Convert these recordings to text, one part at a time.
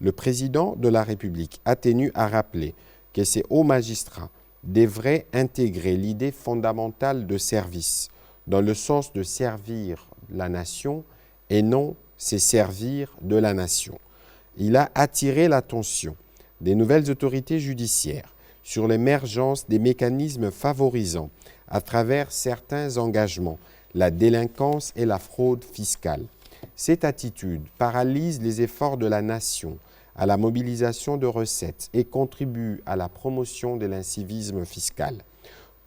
Le président de la République a tenu à rappeler que ces hauts magistrats devraient intégrer l'idée fondamentale de service, dans le sens de servir la nation et non se servir de la nation. Il a attiré l'attention des nouvelles autorités judiciaires sur l'émergence des mécanismes favorisant, à travers certains engagements, la délinquance et la fraude fiscale. Cette attitude paralyse les efforts de la nation à la mobilisation de recettes et contribue à la promotion de l'incivisme fiscal,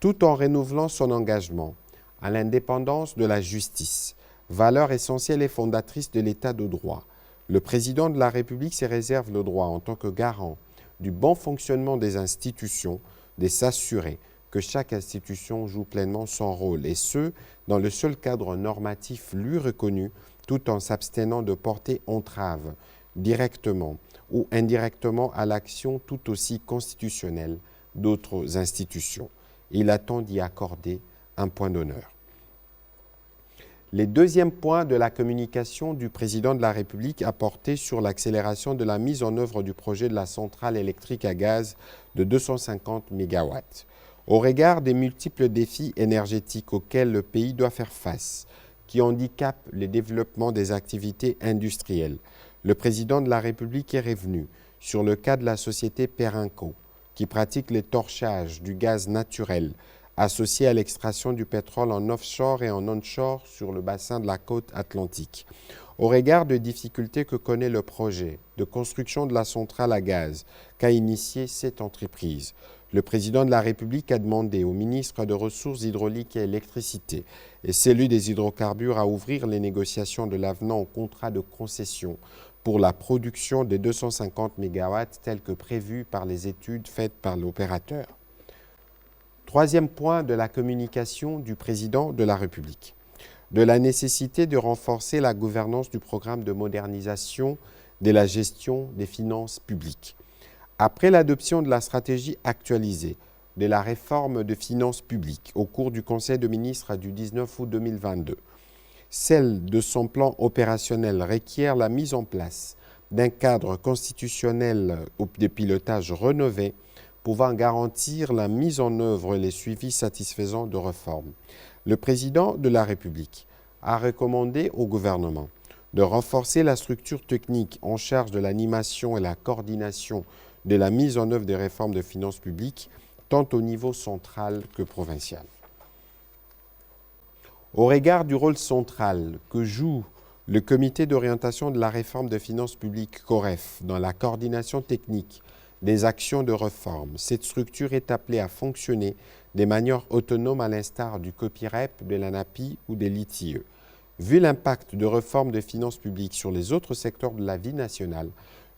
tout en renouvelant son engagement à l'indépendance de la justice, valeur essentielle et fondatrice de l'État de droit. Le président de la République se réserve le droit, en tant que garant du bon fonctionnement des institutions, de s'assurer que chaque institution joue pleinement son rôle, et ce, dans le seul cadre normatif lui reconnu, tout en s'abstenant de porter entrave directement ou indirectement à l'action tout aussi constitutionnelle d'autres institutions. Il attend d'y accorder un point d'honneur. Le deuxième point de la communication du président de la République a porté sur l'accélération de la mise en œuvre du projet de la centrale électrique à gaz de 250 MW. Au regard des multiples défis énergétiques auxquels le pays doit faire face, qui handicapent le développement des activités industrielles, le président de la République est revenu sur le cas de la société Perenco, qui pratique le torchage du gaz naturel associé à l'extraction du pétrole en offshore et en onshore sur le bassin de la côte atlantique. Au regard des difficultés que connaît le projet de construction de la centrale à gaz qu'a initié cette entreprise, le président de la République a demandé au ministre des Ressources hydrauliques et électricité et celui des hydrocarbures à ouvrir les négociations de l'avenant au contrat de concession pour la production des 250 MW tels que prévus par les études faites par l'opérateur. Troisième point de la communication du président de la République, de la nécessité de renforcer la gouvernance du programme de modernisation de la gestion des finances publiques. Après l'adoption de la stratégie actualisée de la réforme de finances publiques au cours du Conseil des ministres du 19 août 2022, celle de son plan opérationnel requiert la mise en place d'un cadre constitutionnel de pilotage rénové pouvant garantir la mise en œuvre et les suivis satisfaisants de réformes. Le président de la République a recommandé au gouvernement de renforcer la structure technique en charge de l'animation et la coordination de la mise en œuvre des réformes de finances publiques, tant au niveau central que provincial. Au regard du rôle central que joue le Comité d'orientation de la réforme de finances publiques COREF dans la coordination technique des actions de réforme, cette structure est appelée à fonctionner de manière autonome à l'instar du COPIREP, de l'ANAPI ou de l'ITIE. Vu l'impact de réforme de finances publiques sur les autres secteurs de la vie nationale,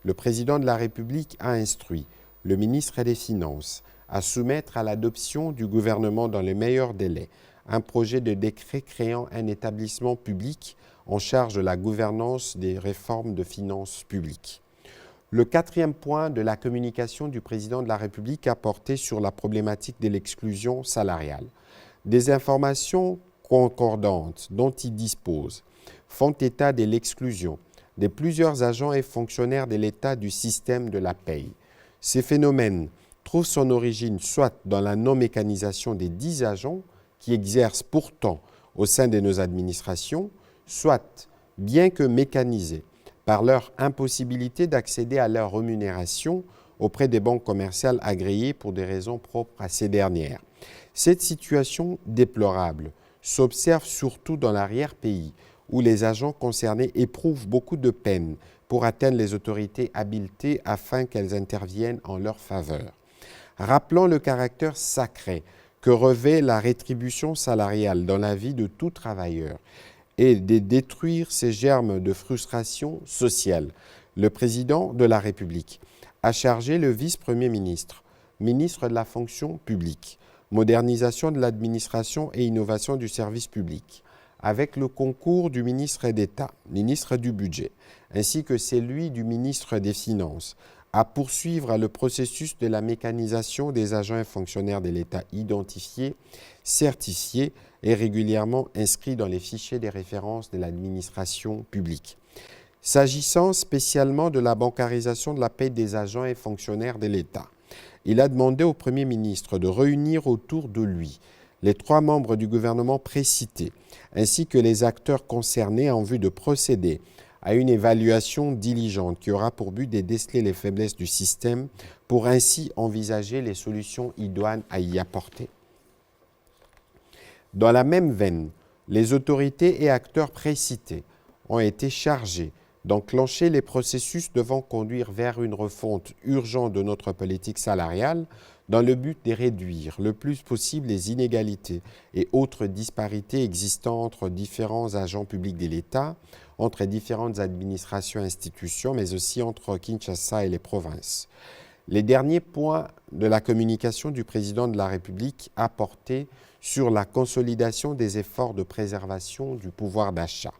le président de la République a instruit le ministre des Finances à soumettre à l'adoption du gouvernement dans les meilleurs délais un projet de décret créant un établissement public en charge de la gouvernance des réformes de finances publiques. Le quatrième point de la communication du président de la République a porté sur la problématique de l'exclusion salariale. Des informations concordantes dont il dispose font état de l'exclusion de plusieurs agents et fonctionnaires de l'État du système de la paye. Ces phénomènes trouvent son origine soit dans la non-mécanisation des 10 agents qui exercent pourtant au sein de nos administrations, soit, bien que mécanisés, par leur impossibilité d'accéder à leur rémunération auprès des banques commerciales agréées pour des raisons propres à ces dernières. Cette situation déplorable s'observe surtout dans l'arrière-pays, où les agents concernés éprouvent beaucoup de peine pour atteindre les autorités habilitées afin qu'elles interviennent en leur faveur. Rappelons le caractère sacré que revêt la rétribution salariale dans la vie de tout travailleur et de détruire ces germes de frustration sociale. Le président de la République a chargé le vice-premier ministre, ministre de la fonction publique, modernisation de l'administration et innovation du service public, avec le concours du ministre d'État, ministre du Budget, ainsi que celui du ministre des Finances, à poursuivre le processus de la mécanisation des agents et fonctionnaires de l'État identifiés, certifiés et régulièrement inscrits dans les fichiers des références de l'administration publique. S'agissant spécialement de la bancarisation de la paie des agents et fonctionnaires de l'État, il a demandé au Premier ministre de réunir autour de lui les 3 membres du gouvernement précités, ainsi que les acteurs concernés en vue de procéder à une évaluation diligente qui aura pour but de déceler les faiblesses du système pour ainsi envisager les solutions idoines à y apporter. Dans la même veine, les autorités et acteurs précités ont été chargés d'enclencher les processus devant conduire vers une refonte urgente de notre politique salariale dans le but de réduire le plus possible les inégalités et autres disparités existant entre différents agents publics de l'État, entre différentes administrations et institutions, mais aussi entre Kinshasa et les provinces. Les derniers points de la communication du président de la République a porté sur la consolidation des efforts de préservation du pouvoir d'achat.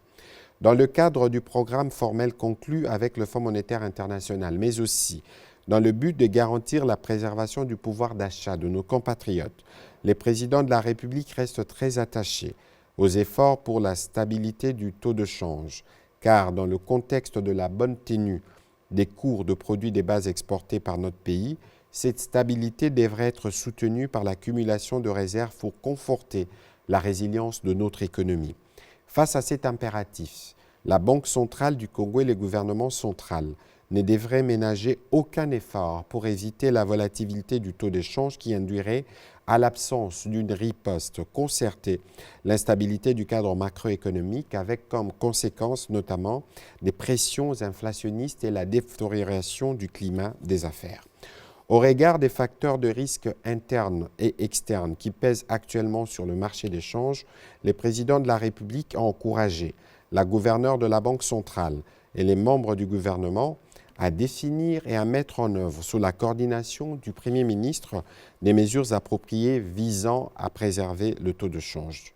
Dans le cadre du programme formel conclu avec le Fonds monétaire international, mais aussi dans le but de garantir la préservation du pouvoir d'achat de nos compatriotes, les présidents de la République restent très attachés aux efforts pour la stabilité du taux de change, car dans le contexte de la bonne tenue des cours de produits des bases exportés par notre pays, cette stabilité devrait être soutenue par l'accumulation de réserves pour conforter la résilience de notre économie. Face à cet impératif, la Banque centrale du Congo et le gouvernement central ne devraient ménager aucun effort pour éviter la volatilité du taux d'échange qui induirait, à l'absence d'une riposte concertée, l'instabilité du cadre macroéconomique avec comme conséquence notamment des pressions inflationnistes et la détérioration du climat des affaires. Au regard des facteurs de risque internes et externes qui pèsent actuellement sur le marché des changes, le président de la République a encouragé la gouverneure de la Banque centrale et les membres du gouvernement à définir et à mettre en œuvre, sous la coordination du Premier ministre, des mesures appropriées visant à préserver le taux de change.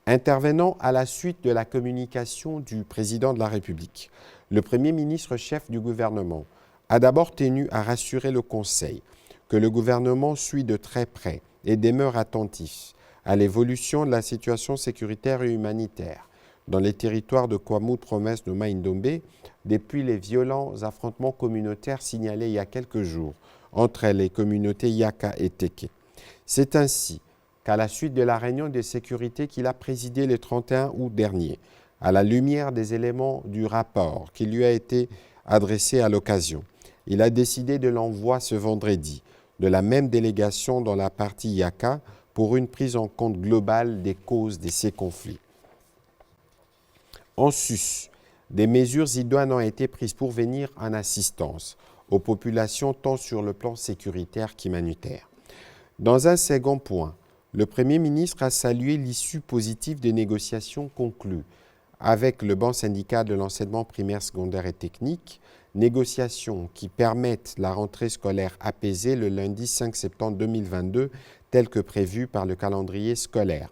Intervenant à la suite de la communication du président de la République, le Premier ministre chef du gouvernement a d'abord tenu à rassurer le Conseil que le gouvernement suit de très près et demeure attentif à l'évolution de la situation sécuritaire et humanitaire dans les territoires de Kwamouth, province de Mai-Ndombe, depuis les violents affrontements communautaires signalés il y a quelques jours entre les communautés Yaka et Teke. C'est ainsi qu'à la suite de la réunion de sécurité qu'il a présidée le 31 août dernier, à la lumière des éléments du rapport qui lui a été adressé à l'occasion, il a décidé de l'envoi ce vendredi de la même délégation dans la partie Yaka pour une prise en compte globale des causes de ces conflits. En sus, des mesures idoines ont été prises pour venir en assistance aux populations tant sur le plan sécuritaire qu'humanitaire. Dans un second point, le Premier ministre a salué l'issue positive des négociations conclues avec le banc syndical de l'enseignement primaire, secondaire et technique, négociations qui permettent la rentrée scolaire apaisée le lundi 5 septembre 2022, tel que prévu par le calendrier scolaire.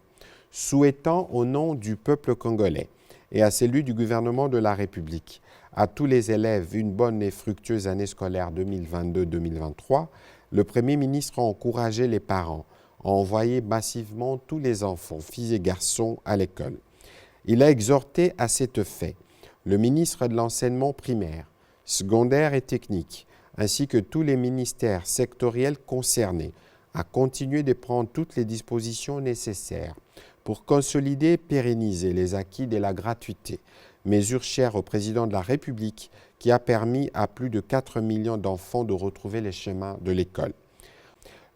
Souhaitant au nom du peuple congolais et à celui du gouvernement de la République, à tous les élèves une bonne et fructueuse année scolaire 2022-2023, le Premier ministre a encouragé les parents à envoyer massivement tous les enfants, filles et garçons, à l'école. Il a exhorté à cet effet le ministre de l'enseignement primaire, secondaire et technique, ainsi que tous les ministères sectoriels concernés, à continuer de prendre toutes les dispositions nécessaires pour consolider et pérenniser les acquis de la gratuité, mesure chère au président de la République qui a permis à plus de 4 millions d'enfants de retrouver les chemins de l'école.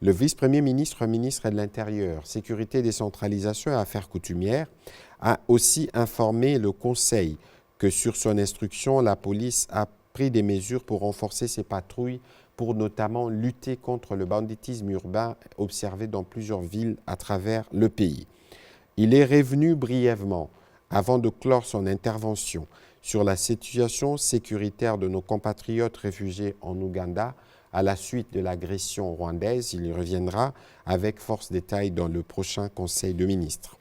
Le vice-premier ministre, ministre de l'Intérieur, Sécurité, Décentralisation et Affaires coutumières, a aussi informé le Conseil que sur son instruction, la police a pris des mesures pour renforcer ses patrouilles pour notamment lutter contre le banditisme urbain observé dans plusieurs villes à travers le pays. Il est revenu brièvement, avant de clore son intervention, sur la situation sécuritaire de nos compatriotes réfugiés en Ouganda à la suite de l'agression rwandaise. Il y reviendra avec force détail dans le prochain Conseil de ministres.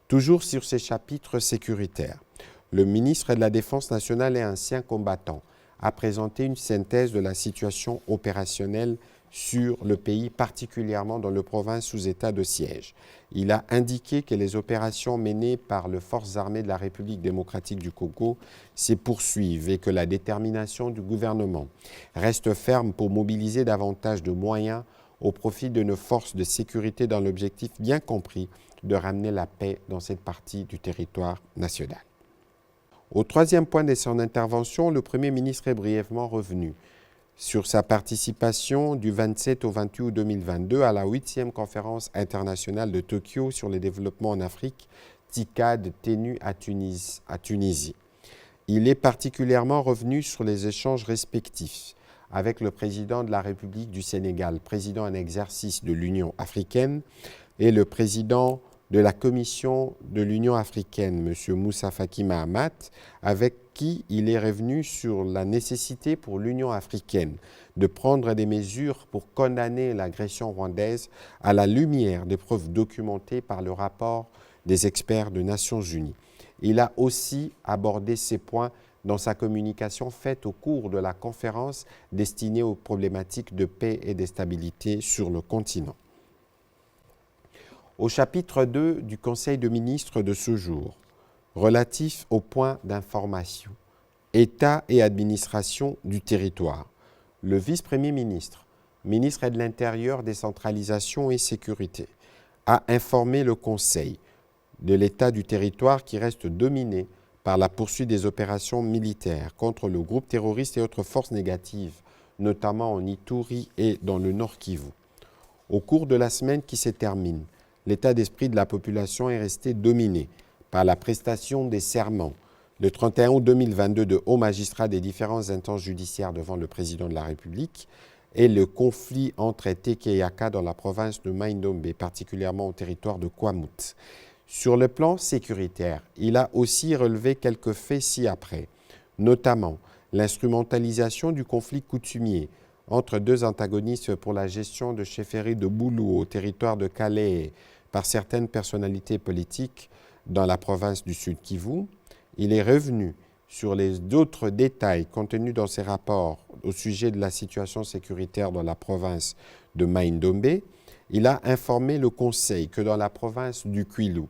Toujours sur ces chapitres sécuritaires, le ministre de la Défense nationale et ancien combattant a présenté une synthèse de la situation opérationnelle sur le pays, particulièrement dans les provinces sous état de siège. Il a indiqué que les opérations menées par les forces armées de la République démocratique du Congo se poursuivent et que la détermination du gouvernement reste ferme pour mobiliser davantage de moyens au profit de nos forces de sécurité dans l'objectif bien compris de ramener la paix dans cette partie du territoire national. Au troisième point de son intervention, le Premier ministre est brièvement revenu sur sa participation du 27 au 28 août 2022 à la 8e conférence internationale de Tokyo sur le développement en Afrique, TICAD, tenue à Tunisie. Il est particulièrement revenu sur les échanges respectifs avec le président de la République du Sénégal, président en exercice de l'Union africaine, et le président de la Commission de l'Union africaine, M. Moussa Faki Mahamat, avec qui il est revenu sur la nécessité pour l'Union africaine de prendre des mesures pour condamner l'agression rwandaise à la lumière des preuves documentées par le rapport des experts des Nations Unies. Il a aussi abordé ces points dans sa communication faite au cours de la conférence destinée aux problématiques de paix et de stabilité sur le continent. Au chapitre 2 du Conseil de ministres de ce jour, relatif aux points d'information, État et administration du territoire, le vice-premier ministre, ministre de l'Intérieur, décentralisation et sécurité, a informé le Conseil de l'état du territoire qui reste dominé par la poursuite des opérations militaires contre le groupe terroriste et autres forces négatives, notamment en Ituri et dans le Nord Kivu. Au cours de la semaine qui se termine, l'état d'esprit de la population est resté dominé par la prestation des serments le 31 août 2022 de hauts magistrats des différentes instances judiciaires devant le président de la République et le conflit entre Teke et Yaka dans la province de Mai-Ndombe, particulièrement au territoire de Kwamut. Sur le plan sécuritaire, il a aussi relevé quelques faits ci-après, notamment l'instrumentalisation du conflit coutumier entre deux antagonistes pour la gestion de chefferie de Boulou au territoire de Calais par certaines personnalités politiques dans la province du Sud Kivu. Il est revenu sur les autres détails contenus dans ses rapports au sujet de la situation sécuritaire dans la province de Mai-Ndombe. Il a informé le Conseil que dans la province du Kwilu,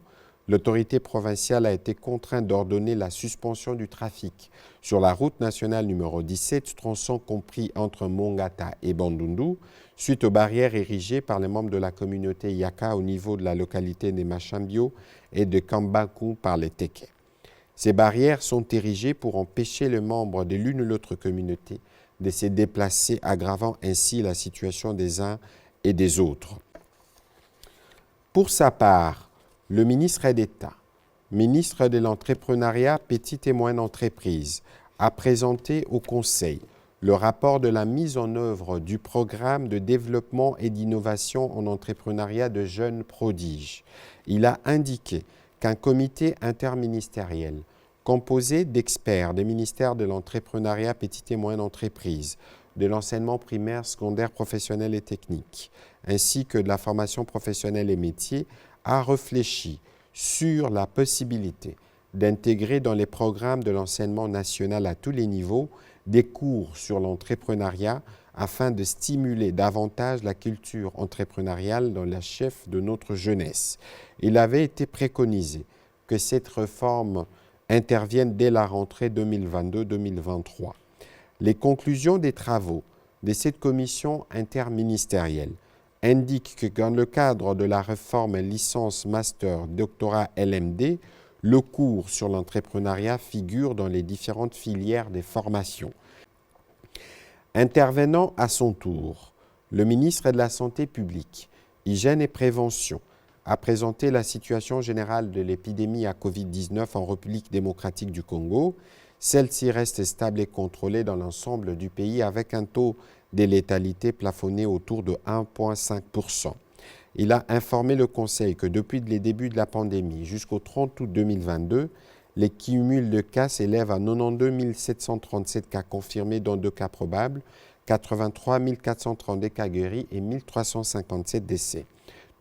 l'autorité provinciale a été contrainte d'ordonner la suspension du trafic sur la route nationale numéro 17, tronçon compris entre Mongata et Bandundu, suite aux barrières érigées par les membres de la communauté Yaka au niveau de la localité de Machambio et de Kambaku par les Teke. Ces barrières sont érigées pour empêcher les membres de l'une ou l'autre communauté de se déplacer, aggravant ainsi la situation des uns et des autres. Pour sa part, le ministre d'État, ministre de l'Entrepreneuriat, Petite et Moyenne Entreprise, a présenté au Conseil le rapport de la mise en œuvre du programme de développement et d'innovation en entrepreneuriat de jeunes prodiges. Il a indiqué qu'un comité interministériel composé d'experts des ministères de l'Entrepreneuriat, Petite et Moyenne Entreprise, de l'enseignement primaire, secondaire, professionnel et technique, ainsi que de la formation professionnelle et métiers, a réfléchi sur la possibilité d'intégrer dans les programmes de l'enseignement national à tous les niveaux des cours sur l'entrepreneuriat afin de stimuler davantage la culture entrepreneuriale dans la chef de notre jeunesse. Il avait été préconisé que cette réforme intervienne dès la rentrée 2022-2023. Les conclusions des travaux de cette commission interministérielle indiquent que dans le cadre de la réforme licence, master, doctorat, LMD, le cours sur l'entrepreneuriat figure dans les différentes filières des formations. Intervenant à son tour, le ministre de la Santé publique, Hygiène et Prévention a présenté la situation générale de l'épidémie à COVID-19 en République démocratique du Congo. Celle-ci reste stable et contrôlée dans l'ensemble du pays avec un taux de létalité plafonné autour de 1,5%. Il a informé le Conseil que depuis les débuts de la pandémie jusqu'au 30 août 2022, les cumuls de cas s'élèvent à 92 737 cas confirmés, dont 2 cas probables, 83 432 cas guéris et 1357 décès.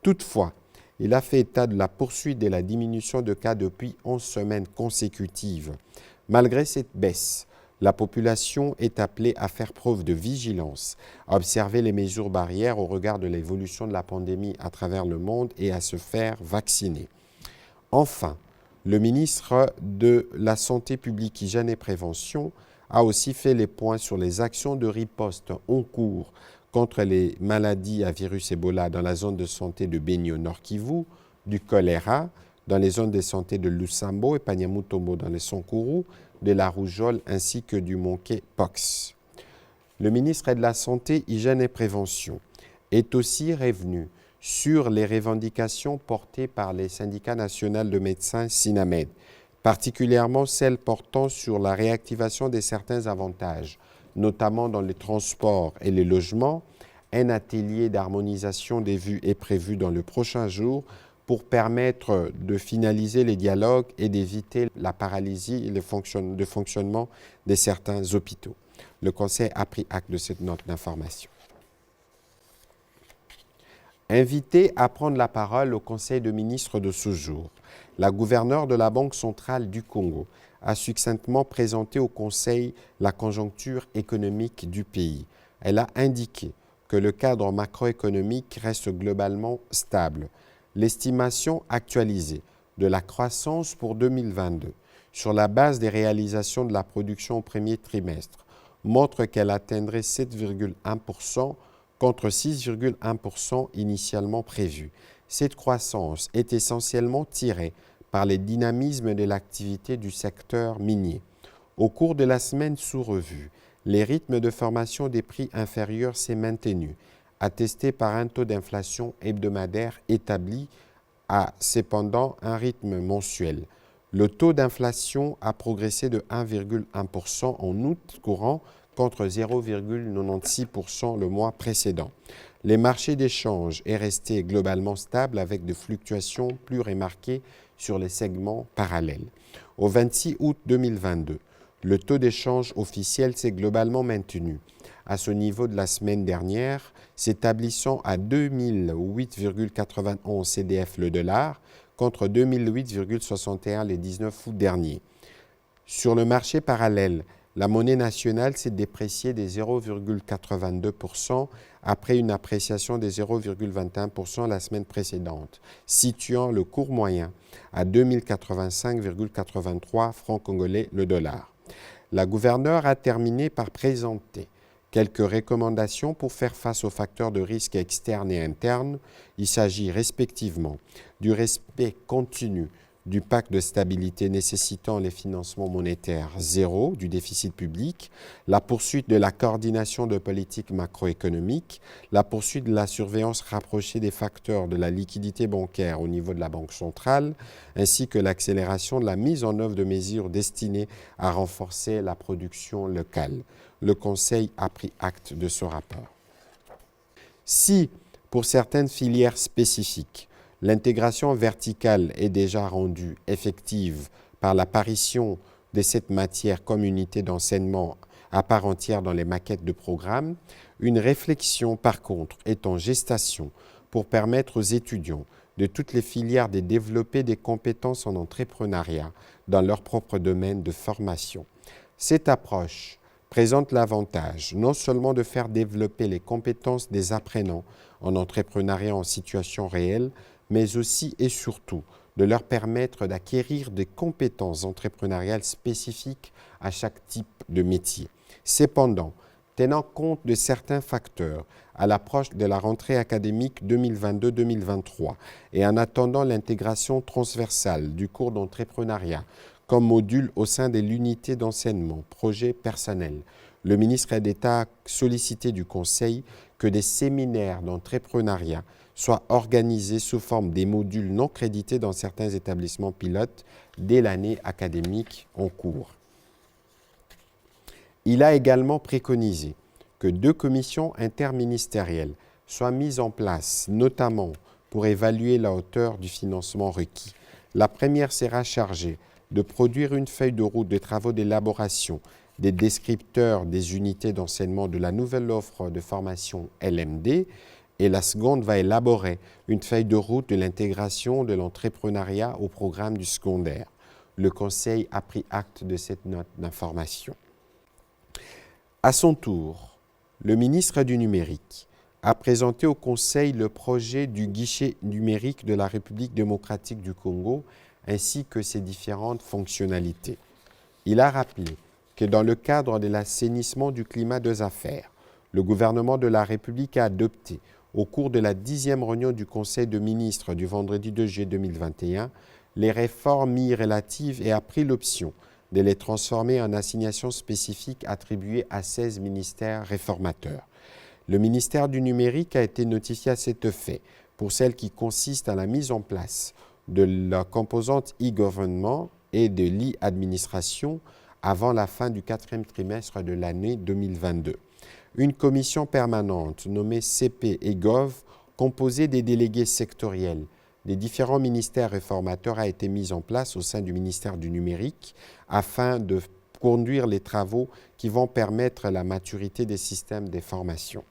Toutefois, il a fait état de la poursuite de la diminution de cas depuis 11 semaines consécutives. Malgré cette baisse, La population est appelée à faire preuve de vigilance, à observer les mesures barrières au regard de l'évolution de la pandémie à travers le monde et à se faire vacciner. Enfin, le ministre de la Santé publique, Hygiène et Prévention a aussi fait les points sur les actions de riposte en cours contre les maladies à virus Ebola dans la zone de santé de Beni au Nord Kivu, du choléra dans les zones de santé de Lusambo et Panyamutombo dans les Sankourou, de la rougeole ainsi que du monkeypox. Le ministre de la Santé, Hygiène et Prévention est aussi revenu sur les revendications portées par les syndicats nationaux de médecins SINAMED, particulièrement celles portant sur la réactivation de certains avantages, notamment dans les transports et les logements. Un atelier d'harmonisation des vues est prévu dans le prochain jour pour permettre de finaliser les dialogues et d'éviter la paralysie et le fonctionnement de certains hôpitaux. Le Conseil a pris acte de cette note d'information. Invité à prendre la parole au Conseil de ministres de ce jour, la gouverneure de la Banque centrale du Congo a succinctement présenté au Conseil la conjoncture économique du pays. Elle a indiqué que le cadre macroéconomique reste globalement stable. L'estimation actualisée de la croissance pour 2022 sur la base des réalisations de la production au premier trimestre montre qu'elle atteindrait 7,1% contre 6,1% initialement prévu. Cette croissance est essentiellement tirée par les dynamismes de l'activité du secteur minier. Au cours de la semaine sous revue, les rythmes de formation des prix inférieurs s'est maintenu, attesté par un taux d'inflation hebdomadaire établi à cependant un rythme mensuel. Le taux d'inflation a progressé de 1,1% en août courant contre 0,96% le mois précédent. Les marchés d'échange est resté globalement stable avec des fluctuations plus remarquées sur les segments parallèles. Au 26 août 2022, le taux d'échange officiel s'est globalement maintenu à ce niveau de la semaine dernière, s'établissant à 2008,91 CDF le dollar contre 2008,61 les 19 août dernier. Sur le marché parallèle, la monnaie nationale s'est dépréciée de 0,82% après une appréciation de 0,21% la semaine précédente, situant le cours moyen à 2085,83 francs congolais le dollar. La gouverneure a terminé par présenter quelques recommandations pour faire face aux facteurs de risque externes et internes. Il s'agit respectivement du respect continu du pacte de stabilité nécessitant les financements monétaires zéro du déficit public, la poursuite de la coordination de politique macroéconomique, la poursuite de la surveillance rapprochée des facteurs de la liquidité bancaire au niveau de la Banque centrale, ainsi que l'accélération de la mise en œuvre de mesures destinées à renforcer la production locale. Le Conseil a pris acte de ce rapport. Si, pour certaines filières spécifiques, l'intégration verticale est déjà rendue effective par l'apparition de cette matière comme unité d'enseignement à part entière dans les maquettes de programme, une réflexion par contre est en gestation pour permettre aux étudiants de toutes les filières de développer des compétences en entrepreneuriat dans leur propre domaine de formation. Cette approche présente l'avantage non seulement de faire développer les compétences des apprenants en entrepreneuriat en situation réelle, mais aussi et surtout de leur permettre d'acquérir des compétences entrepreneuriales spécifiques à chaque type de métier. Cependant, tenant compte de certains facteurs à l'approche de la rentrée académique 2022-2023 et en attendant l'intégration transversale du cours d'entrepreneuriat comme module au sein de l'unité d'enseignement projet personnel, le ministre d'État a sollicité du Conseil que des séminaires d'entrepreneuriat soient organisés sous forme des modules non crédités dans certains établissements pilotes dès l'année académique en cours. Il a également préconisé que 2 commissions interministérielles soient mises en place, notamment pour évaluer la hauteur du financement requis. La première sera chargée de produire une feuille de route de travaux d'élaboration des descripteurs des unités d'enseignement de la nouvelle offre de formation LMD, et la seconde va élaborer une feuille de route de l'intégration de l'entrepreneuriat au programme du secondaire. Le Conseil a pris acte de cette note d'information. À son tour, le ministre du Numérique a présenté au Conseil le projet du guichet numérique de la République démocratique du Congo ainsi que ses différentes fonctionnalités. Il a rappelé que dans le cadre de l'assainissement du climat des affaires, le gouvernement de la République a adopté, au cours de la 10e réunion du Conseil de ministres du vendredi 2 juillet 2021, les réformes relatives et a pris l'option de les transformer en assignations spécifiques attribuées à 16 ministères réformateurs. Le ministère du Numérique a été notifié à cet effet pour celle qui consiste à la mise en place de la composante e-government et de l'e-administration avant la fin du 4e trimestre de l'année 2022. Une commission permanente nommée CP et Gov, composée des délégués sectoriels des différents ministères réformateurs, a été mise en place au sein du ministère du Numérique afin de conduire les travaux qui vont permettre la maturité des systèmes d'information.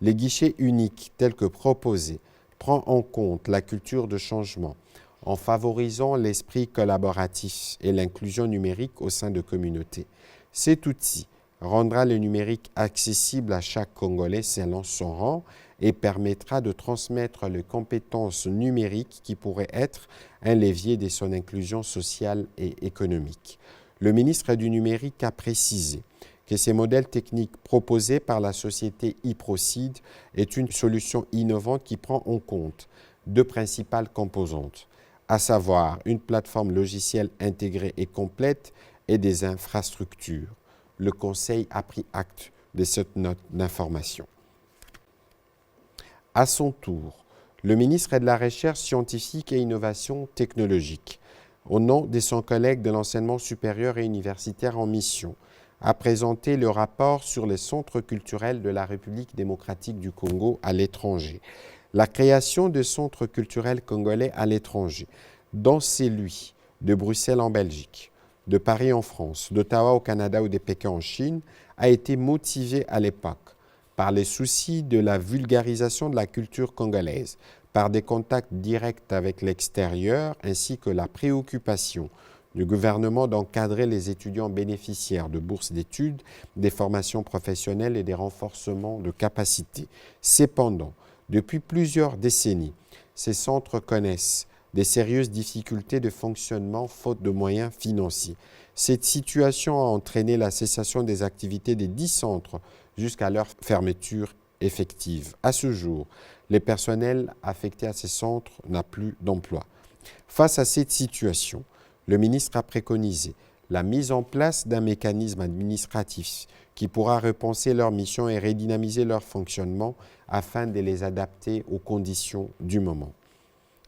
Les guichets uniques tels que proposés prend en compte la culture de changement en favorisant l'esprit collaboratif et l'inclusion numérique au sein de communautés. Cet outil rendra le numérique accessible à chaque Congolais selon son rang et permettra de transmettre les compétences numériques qui pourraient être un levier de son inclusion sociale et économique. Le ministre du Numérique a précisé que ces modèles techniques proposés par la société e-Procid est une solution innovante qui prend en compte deux principales composantes, à savoir une plateforme logicielle intégrée et complète et des infrastructures. Le Conseil a pris acte de cette note d'information. À son tour, le ministre de la Recherche scientifique et innovation technologique, au nom de son collègue de l'enseignement supérieur et universitaire en mission, a présenté le rapport sur les centres culturels de la République démocratique du Congo à l'étranger. La création de centres culturels congolais à l'étranger, dont celui de Bruxelles en Belgique, de Paris en France, d'Ottawa au Canada ou de Pékin en Chine, a été motivée à l'époque par les soucis de la vulgarisation de la culture congolaise, par des contacts directs avec l'extérieur, ainsi que la préoccupation du gouvernement d'encadrer les étudiants bénéficiaires de bourses d'études, des formations professionnelles et des renforcements de capacités. Cependant, depuis plusieurs décennies, ces centres connaissent des sérieuses difficultés de fonctionnement faute de moyens financiers. Cette situation a entraîné la cessation des activités des 10 centres jusqu'à leur fermeture effective. À ce jour, les personnels affectés à ces centres n'ont plus d'emploi. Face à cette situation, le ministre a préconisé la mise en place d'un mécanisme administratif qui pourra repenser leur mission et redynamiser leur fonctionnement afin de les adapter aux conditions du moment.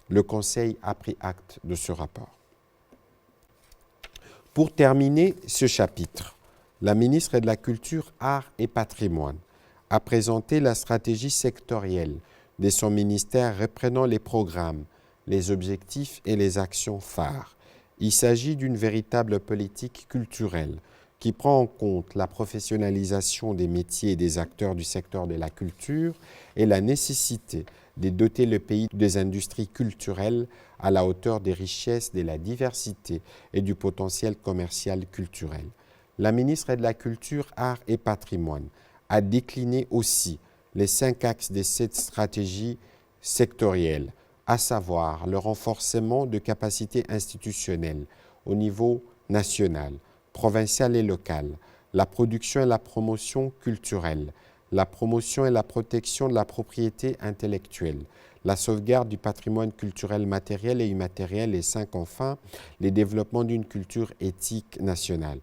Le Conseil a pris acte de ce rapport. Pour terminer ce chapitre, la ministre de la Culture, Arts et Patrimoine a présenté la stratégie sectorielle de son ministère reprenant les programmes, les objectifs et les actions phares. Il s'agit d'une véritable politique culturelle qui prend en compte la professionnalisation des métiers et des acteurs du secteur de la culture et la nécessité de doter le pays des industries culturelles à la hauteur des richesses, de la diversité et du potentiel commercial culturel. La ministre de la Culture, Arts et Patrimoine a décliné aussi les 5 axes de cette stratégie sectorielle, à savoir le renforcement de capacités institutionnelles au niveau national, provincial et local, la production et la promotion culturelle, la promotion et la protection de la propriété intellectuelle, la sauvegarde du patrimoine culturel matériel et immatériel et 5 enfin, le développement d'une culture éthique nationale.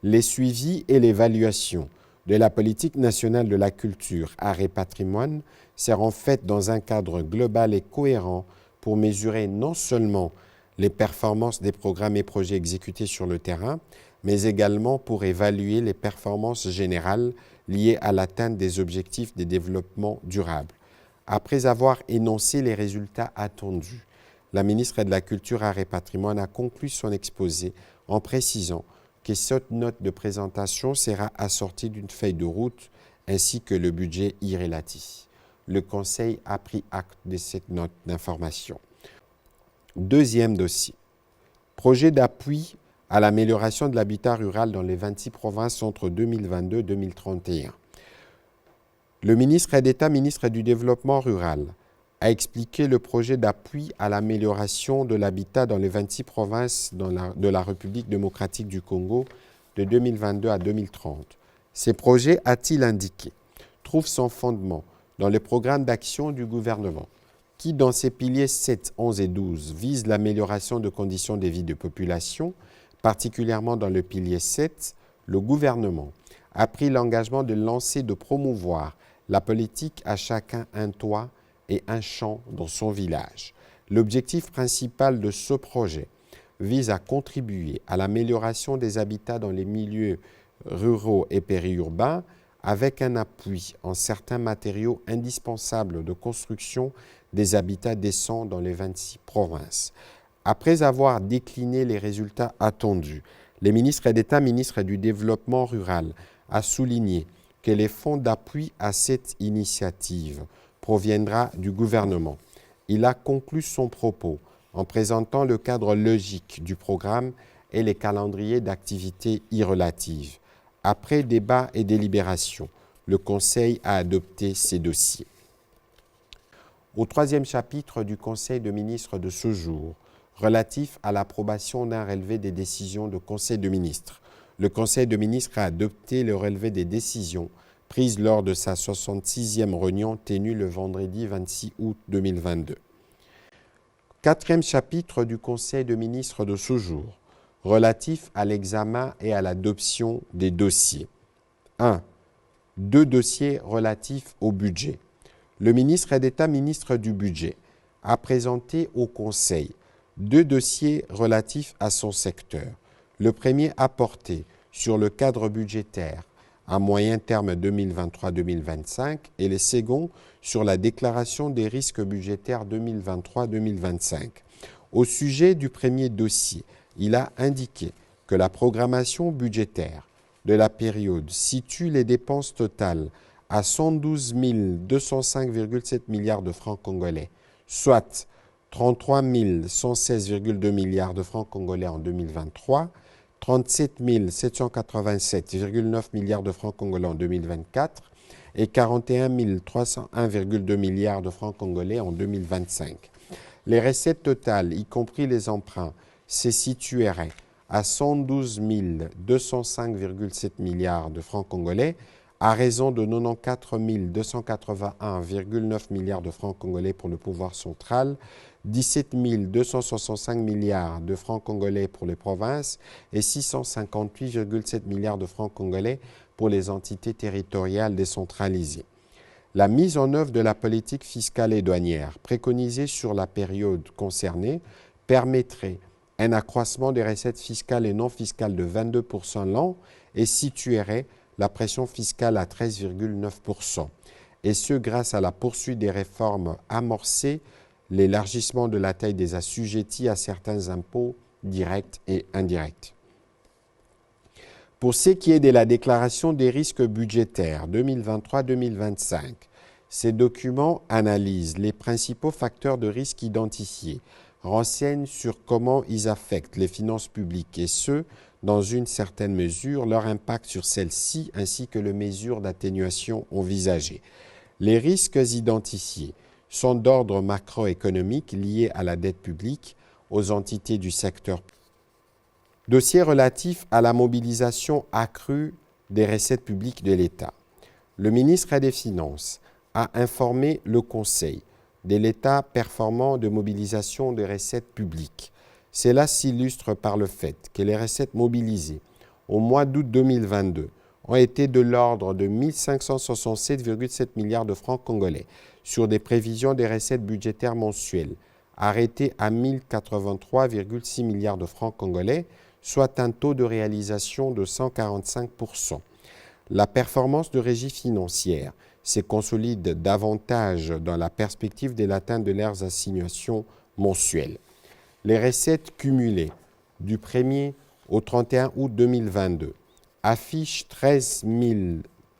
Les suivis et l'évaluation de la politique nationale de la culture, arts et patrimoine seront faites dans un cadre global et cohérent pour mesurer non seulement les performances des programmes et projets exécutés sur le terrain, mais également pour évaluer les performances générales liées à l'atteinte des objectifs de développement durable. Après avoir énoncé les résultats attendus, la ministre de la Culture, Arts et Patrimoine a conclu son exposé en précisant que cette note de présentation sera assortie d'une feuille de route ainsi que le budget y relatif. Le Conseil a pris acte de cette note d'information. Deuxième dossier, projet d'appui à l'amélioration de l'habitat rural dans les 26 provinces entre 2022 et 2031. Le ministre d'État, ministre du Développement rural, a expliqué le projet d'appui à l'amélioration de l'habitat dans les 26 provinces de la République démocratique du Congo de 2022 à 2030. Ces projets, a-t-il indiqué, trouvent son fondement dans le programme d'action du gouvernement, qui, dans ses piliers 7, 11 et 12, vise l'amélioration de conditions de vie de population, particulièrement dans le pilier 7, le gouvernement a pris l'engagement de lancer et de promouvoir la politique à chacun un toit et un champ dans son village. L'objectif principal de ce projet vise à contribuer à l'amélioration des habitats dans les milieux ruraux et périurbains avec un appui en certains matériaux indispensables de construction des habitats décents dans les 26 provinces. Après avoir décliné les résultats attendus, le ministre d'État, ministre du Développement rural, a souligné que les fonds d'appui à cette initiative proviendra du gouvernement. Il a conclu son propos en présentant le cadre logique du programme et les calendriers d'activités y relatives. Après débat et délibération, le Conseil a adopté ces dossiers. Au troisième chapitre du Conseil de ministres de ce jour, relatif à l'approbation d'un relevé des décisions du Conseil de ministres, le Conseil de ministres a adopté le relevé des décisions prises lors de sa 66e réunion tenue le vendredi 26 août 2022. Quatrième chapitre du Conseil de ministres de ce jour, relatif à l'examen et à l'adoption des dossiers. 1. 2 dossiers relatifs au budget. Le ministre d'État, ministre du Budget, a présenté au Conseil 2 dossiers relatifs à son secteur. Le premier a porté sur le cadre budgétaire à moyen terme 2023-2025 et le second sur la déclaration des risques budgétaires 2023-2025. Au sujet du premier dossier, il a indiqué que la programmation budgétaire de la période situe les dépenses totales à 112 205,7 milliards de francs congolais, soit 33 116,2 milliards de francs congolais en 2023, 37 787,9 milliards de francs congolais en 2024 et 41 301,2 milliards de francs congolais en 2025. Les recettes totales, y compris les emprunts, se situeraient à 112 205,7 milliards de francs congolais à raison de 94 281,9 milliards de francs congolais pour le pouvoir central, 17 265 milliards de francs congolais pour les provinces et 658,7 milliards de francs congolais pour les entités territoriales décentralisées. La mise en œuvre de la politique fiscale et douanière préconisée sur la période concernée permettrait un accroissement des recettes fiscales et non fiscales de 22% l'an et situerait la pression fiscale à 13,9%. Et ce, grâce à la poursuite des réformes amorcées, l'élargissement de la taille des assujettis à certains impôts directs et indirects. Pour ce qui est de la déclaration des risques budgétaires 2023-2025, ces documents analysent les principaux facteurs de risque identifiés, renseignent sur comment ils affectent les finances publiques et ce, dans une certaine mesure, leur impact sur celles-ci ainsi que les mesures d'atténuation envisagées. Les risques identifiés sont d'ordre macroéconomique liés à la dette publique, aux entités du secteur. Dossier relatif à la mobilisation accrue des recettes publiques de l'État. Le ministre des Finances a informé le Conseil de l'État performant de mobilisation des recettes publiques. Cela s'illustre par le fait que les recettes mobilisées au mois d'août 2022 ont été de l'ordre de 1 567,7 milliards de francs congolais sur des prévisions des recettes budgétaires mensuelles arrêtées à 1 083,6 milliards de francs congolais, soit un taux de réalisation de 145%. La performance de régie financière se consolide davantage dans la perspective de l'atteinte de leurs assignations mensuelles. Les recettes cumulées du 1er au 31 août 2022 affichent 13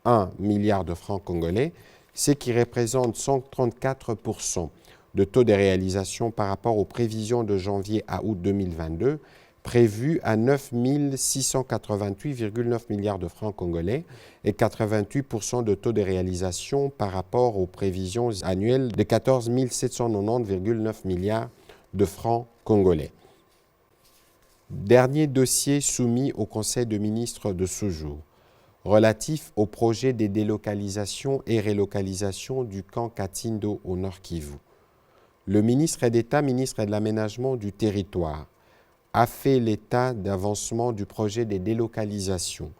001 milliards de francs congolais, ce qui représente 134% de taux de réalisation par rapport aux prévisions de janvier à août 2022, prévu à 9 688,9 milliards de francs congolais et 88% de taux de réalisation par rapport aux prévisions annuelles de 14 790,9 milliards de francs congolais. Dernier dossier soumis au Conseil des ministres de ce jour, relatif au projet de délocalisation et relocalisation du camp Katindo au Nord Kivu. Le ministre d'État, ministre de l'Aménagement du Territoire, a fait l'état d'avancement du projet de délocalisation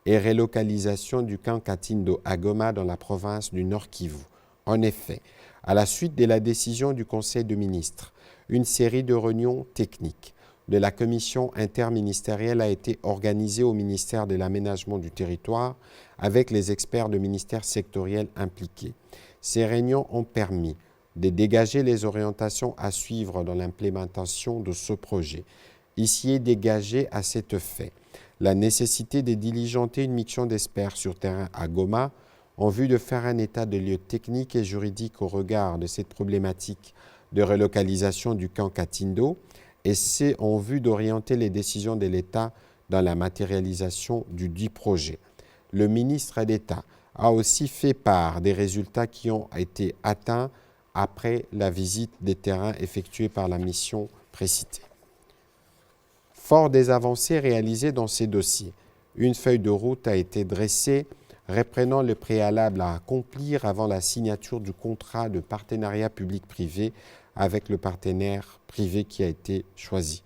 et relocalisation du camp Katindo à Goma dans la province du Nord Kivu. En effet, à la suite de la décision du Conseil des ministres, une série de réunions techniques de la commission interministérielle a été organisée au ministère de l'Aménagement du Territoire avec les experts de ministères sectoriels impliqués. Ces réunions ont permis de dégager les orientations à suivre dans l'implémentation de ce projet. Ici est dégagée à cet effet la nécessité de diligenter une mission d'experts sur terrain à Goma en vue de faire un état de lieux technique et juridique au regard de cette problématique de relocalisation du camp Katindo, et c'est en vue d'orienter les décisions de l'État dans la matérialisation du dit projet. Le ministre d'État a aussi fait part des résultats qui ont été atteints après la visite des terrains effectuée par la mission précitée. Fort des avancées réalisées dans ces dossiers, une feuille de route a été dressée reprenant le préalable à accomplir avant la signature du contrat de partenariat public-privé avec le partenaire privé qui a été choisi.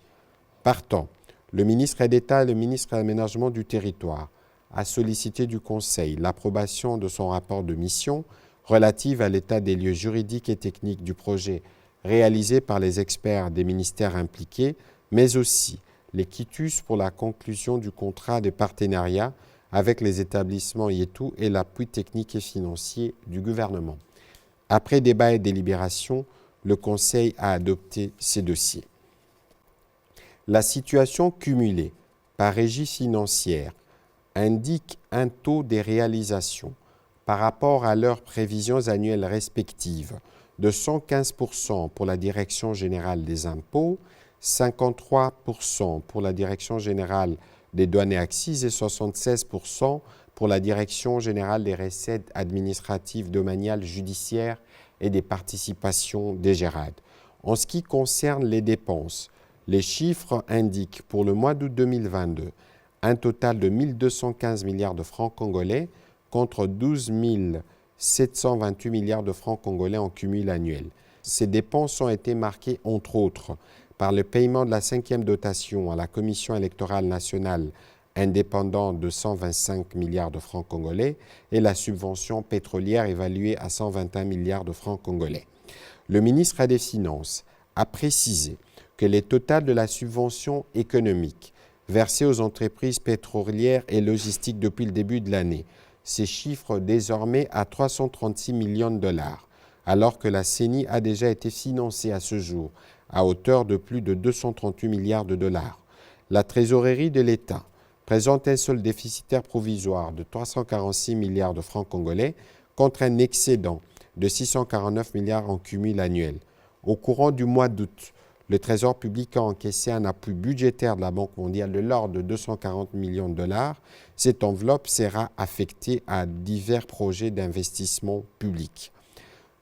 Partant, le ministre d'État et le ministre de l'Aménagement du Territoire a sollicité du Conseil l'approbation de son rapport de mission relative à l'état des lieux juridiques et techniques du projet réalisé par les experts des ministères impliqués, mais aussi les quitus pour la conclusion du contrat de partenariat avec les établissements Yetu et l'appui technique et financier du gouvernement. Après débat et délibération, le Conseil a adopté ces dossiers. La situation cumulée par régie financière indique un taux de réalisation par rapport à leurs prévisions annuelles respectives de 115% pour la Direction générale des impôts, 53% pour la Direction générale des douanes et accises et 76% pour la Direction générale des recettes administratives, domaniales, judiciaires et des participations des GERAD. En ce qui concerne les dépenses, les chiffres indiquent pour le mois d'août 2022 un total de 1 215 milliards de francs congolais contre 12 728 milliards de francs congolais en cumul annuel. Ces dépenses ont été marquées, entre autres, par le paiement de la 5e dotation à la Commission électorale nationale indépendante de 125 milliards de francs congolais et la subvention pétrolière évaluée à 121 milliards de francs congolais. Le ministre des Finances a précisé que les totals de la subvention économique versée aux entreprises pétrolières et logistiques depuis le début de l'année se chiffrent désormais à 336 millions de dollars, alors que la CENI a déjà été financée à ce jour à hauteur de plus de 238 milliards de dollars. La trésorerie de l'État présente un solde déficitaire provisoire de 346 milliards de francs congolais contre un excédent de 649 milliards en cumul annuel. Au courant du mois d'août, le Trésor public a encaissé un appui budgétaire de la Banque mondiale de l'ordre de 240 millions de dollars. Cette enveloppe sera affectée à divers projets d'investissement public.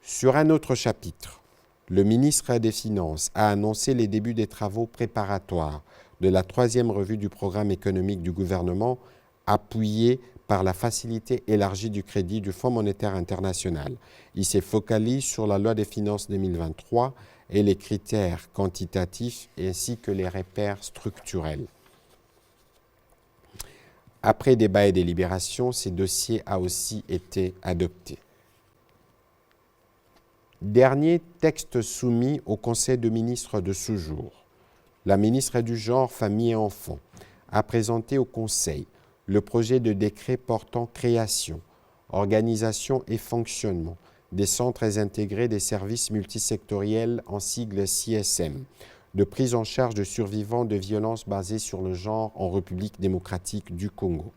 Sur un autre chapitre, le ministre des Finances a annoncé les débuts des travaux préparatoires de la 3e revue du programme économique du gouvernement, appuyée par la facilité élargie du crédit du Fonds monétaire international. Il se focalise sur la loi des finances 2023 et les critères quantitatifs ainsi que les repères structurels. Après débat et délibération, ces dossiers ont aussi été adoptés. Dernier texte soumis au Conseil des ministres de ce jour. La ministre du Genre, Famille et Enfants a présenté au Conseil le projet de décret portant création, organisation et fonctionnement des centres intégrés des services multisectoriels en sigle CSM, de prise en charge de survivants de violences basées sur le genre en République démocratique du Congo.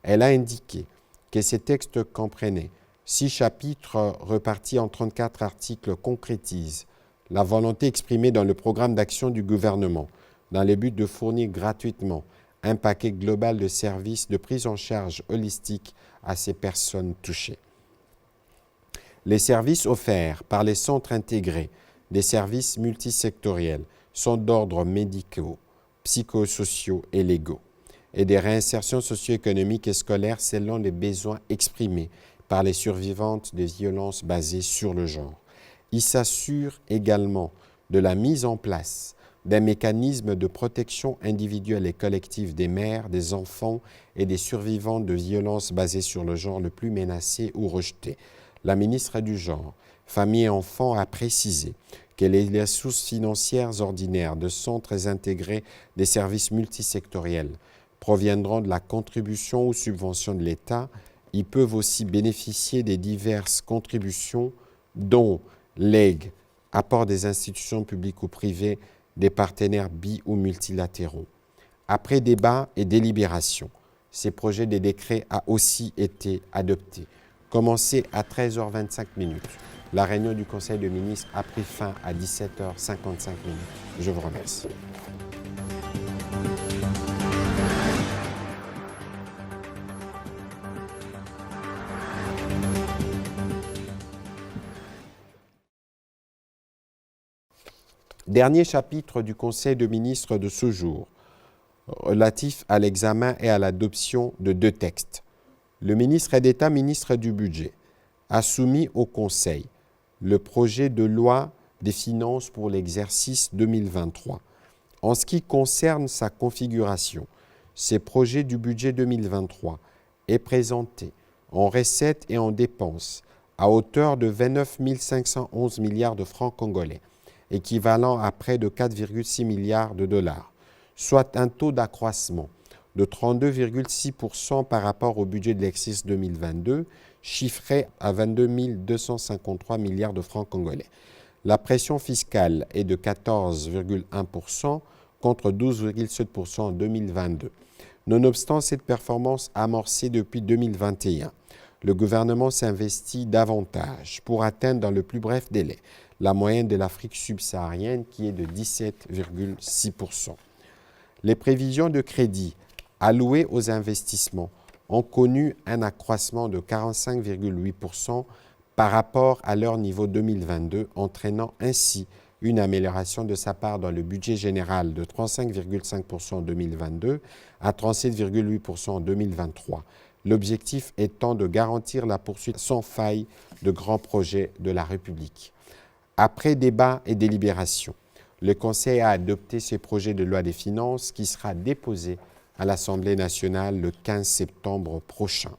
Elle a indiqué que ces textes comprenaient 6 chapitres repartis en 34 articles concrétisent la volonté exprimée dans le programme d'action du gouvernement dans le but de fournir gratuitement un paquet global de services de prise en charge holistique à ces personnes touchées. Les services offerts par les centres intégrés des services multisectoriels sont d'ordre médicaux, psychosociaux et légaux, et des réinsertions socio-économiques et scolaires selon les besoins exprimés par les survivantes des violences basées sur le genre. Il s'assure également de la mise en place d'un mécanisme de protection individuelle et collective des mères, des enfants et des survivants de violences basées sur le genre le plus menacés ou rejetés. La ministre du Genre, Famille et Enfants a précisé que les sources financières ordinaires de centres intégrés des services multisectoriels proviendront de la contribution ou subvention de l'État. Ils peuvent aussi bénéficier des diverses contributions dont legs, apport des institutions publiques ou privées, des partenaires ou multilatéraux. Après débat et délibération, ces projets de décret a aussi été adoptés. Commencé à 13h25. La réunion du Conseil des ministres a pris fin à 17h55. Je vous remercie. Dernier chapitre du Conseil des ministres de ce jour, relatif à l'examen et à l'adoption de 2 textes. Le ministre d'État, ministre du Budget, a soumis au Conseil le projet de loi des finances pour l'exercice 2023. En ce qui concerne sa configuration, ce projet du budget 2023 est présenté en recettes et en dépenses à hauteur de 29 511 milliards de francs congolais, équivalent à près de 4,6 milliards de dollars, soit un taux d'accroissement de 32,6% par rapport au budget de l'exercice 2022, chiffré à 22 253 milliards de francs congolais. La pression fiscale est de 14,1% contre 12,7% en 2022. Nonobstant cette performance amorcée depuis 2021, le gouvernement s'investit davantage pour atteindre dans le plus bref délai la moyenne de l'Afrique subsaharienne qui est de 17,6%. Les prévisions de crédit allouées aux investissements ont connu un accroissement de 45,8% par rapport à leur niveau 2022, entraînant ainsi une amélioration de sa part dans le budget général de 35,5% en 2022 à 37,8% en 2023. L'objectif étant de garantir la poursuite sans faille de grands projets de la République. Après débat et délibération, le Conseil a adopté ce projet de loi des finances qui sera déposé à l'Assemblée nationale le 15 septembre prochain.